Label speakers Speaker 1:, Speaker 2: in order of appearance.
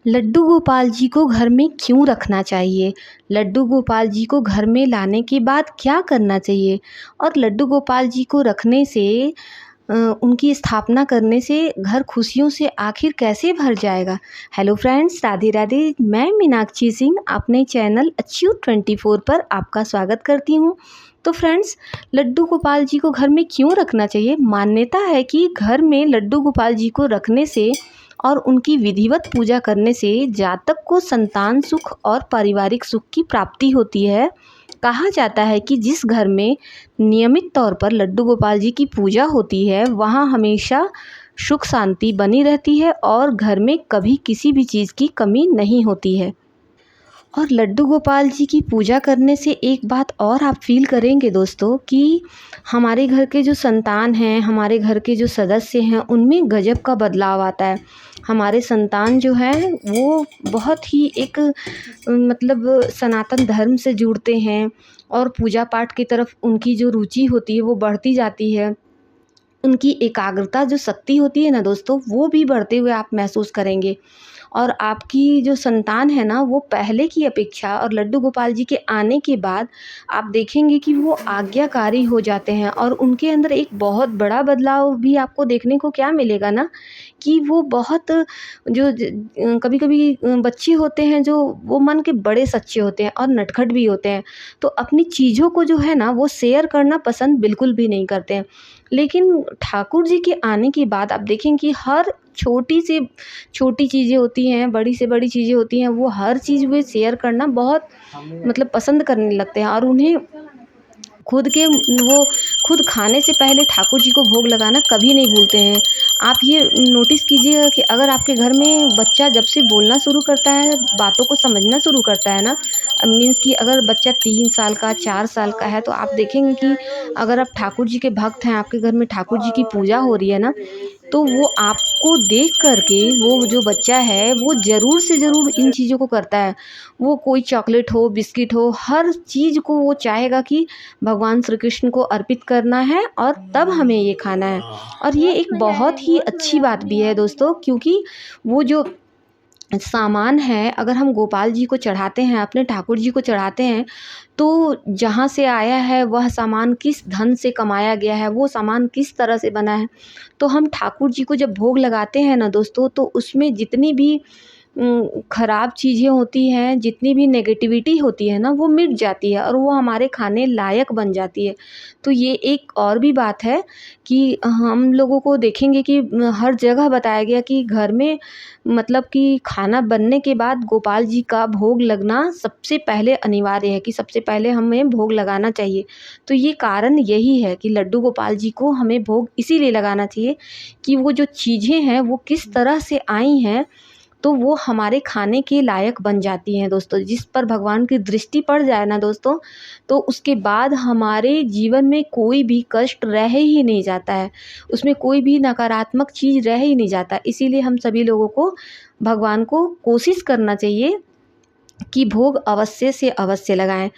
Speaker 1: लड्डू गोपाल जी को घर में क्यों रखना चाहिए? लड्डू गोपाल जी को घर में लाने के बाद क्या करना चाहिए? और लड्डू गोपाल जी को रखने से उनकी स्थापना करने से घर खुशियों से आखिर कैसे भर जाएगा? Hello friends, Radhe Radhe. मैं मीनाक्षी सिंह अपने चैनल अच्युत 24 पर आपका स्वागत करती हूँ। तो फ्रेंड्स, लड्डू गोपाल जी को घर में क्यों रखना चाहिए? मान्यता है कि घर में लड्डू गोपाल जी को रखने से और उनकी विधिवत पूजा करने से जातक को संतान सुख और पारिवारिक सुख की प्राप्ति होती है। कहा जाता है कि जिस घर में नियमित तौर पर लड्डू गोपाल जी की पूजा होती है, वहाँ हमेशा सुख शांति बनी रहती है और घर में कभी किसी भी चीज़ की कमी नहीं होती है। और लड्डू गोपाल जी की पूजा करने से एक बात और आप फील करेंगे दोस्तों कि हमारे घर के जो संतान हैं, हमारे घर के जो सदस्य हैं, उनमें गजब का बदलाव आता है। हमारे संतान जो हैं वो बहुत ही एक मतलब सनातन धर्म से जुड़ते हैं और पूजा पाठ की तरफ उनकी जो रुचि होती है वो बढ़ती जाती है। उनकी एकाग्रता जो शक्ति होती है ना दोस्तों, वो भी बढ़ते हुए आप महसूस करेंगे। और आपकी जो संतान है ना, वो पहले की अपेक्षा और लड्डू गोपाल जी के आने के बाद आप देखेंगे कि वो आज्ञाकारी हो जाते हैं और उनके अंदर एक बहुत बड़ा बदलाव भी आपको देखने को क्या मिलेगा ना, कि वो बहुत जो कभी-कभी बच्चे होते हैं जो वो मन के बड़े सच्चे होते हैं और नटखट भी होते हैं। तो अपनी चीज़ों को जो है ना वो शेयर करना पसंद बिल्कुल भी नहीं करते हैं। लेकिन ठाकुर जी के आने के बाद आप देखेंगे कि हर छोटी से छोटी चीज़ें होती हैं, बड़ी से बड़ी चीज़ें होती हैं, वो हर चीज़ वे शेयर करना बहुत मतलब पसंद करने लगते हैं और उन्हें वो खुद खाने से पहले ठाकुर जी को भोग लगाना कभी नहीं भूलते हैं। आप ये नोटिस कीजिएगा कि अगर आपके घर में बच्चा जब से बोलना शुरू करता है, बातों को समझना शुरू करता है ना, मीन्स कि अगर बच्चा 3 साल का, 4 साल का है, तो आप देखेंगे कि अगर आप ठाकुर जी के भक्त हैं, आपके घर में ठाकुर जी की पूजा हो रही है ना, तो वो आपको देख कर के वो जो बच्चा है वो ज़रूर से ज़रूर इन चीज़ों को करता है। वो कोई चॉकलेट हो, बिस्किट हो, हर चीज़ को वो चाहेगा कि भगवान श्री कृष्ण को अर्पित करना है और तब हमें ये खाना है। और ये एक बहुत ही अच्छी बात भी है दोस्तों, क्योंकि वो जो सामान है, अगर हम गोपाल जी को चढ़ाते हैं, अपने ठाकुर जी को चढ़ाते हैं, तो जहाँ से आया है वह सामान किस धन से कमाया गया है, वो सामान किस तरह से बना है। तो हम ठाकुर जी को जब भोग लगाते हैं ना दोस्तों, तो उसमें जितनी भी ख़राब चीज़ें होती हैं, जितनी भी नेगेटिविटी होती है ना, वो मिट जाती है और वो हमारे खाने लायक बन जाती है। तो ये एक और भी बात है कि हम लोगों को देखेंगे कि हर जगह बताया गया कि घर में मतलब कि खाना बनने के बाद गोपाल जी का भोग लगना सबसे पहले अनिवार्य है, कि सबसे पहले हमें भोग लगाना चाहिए। तो ये कारण यही है कि लड्डू गोपाल जी को हमें भोग इसीलिए लगाना चाहिए कि वो जो चीज़ें हैं वो किस तरह से आई हैं, तो वो हमारे खाने के लायक बन जाती हैं दोस्तों। जिस पर भगवान की दृष्टि पड़ जाए ना दोस्तों, तो उसके बाद हमारे जीवन में कोई भी कष्ट रह ही नहीं जाता है, उसमें कोई भी नकारात्मक चीज़ रह ही नहीं जाता। इसीलिए हम सभी लोगों को भगवान को कोशिश करना चाहिए कि भोग अवश्य से अवश्य लगाएं।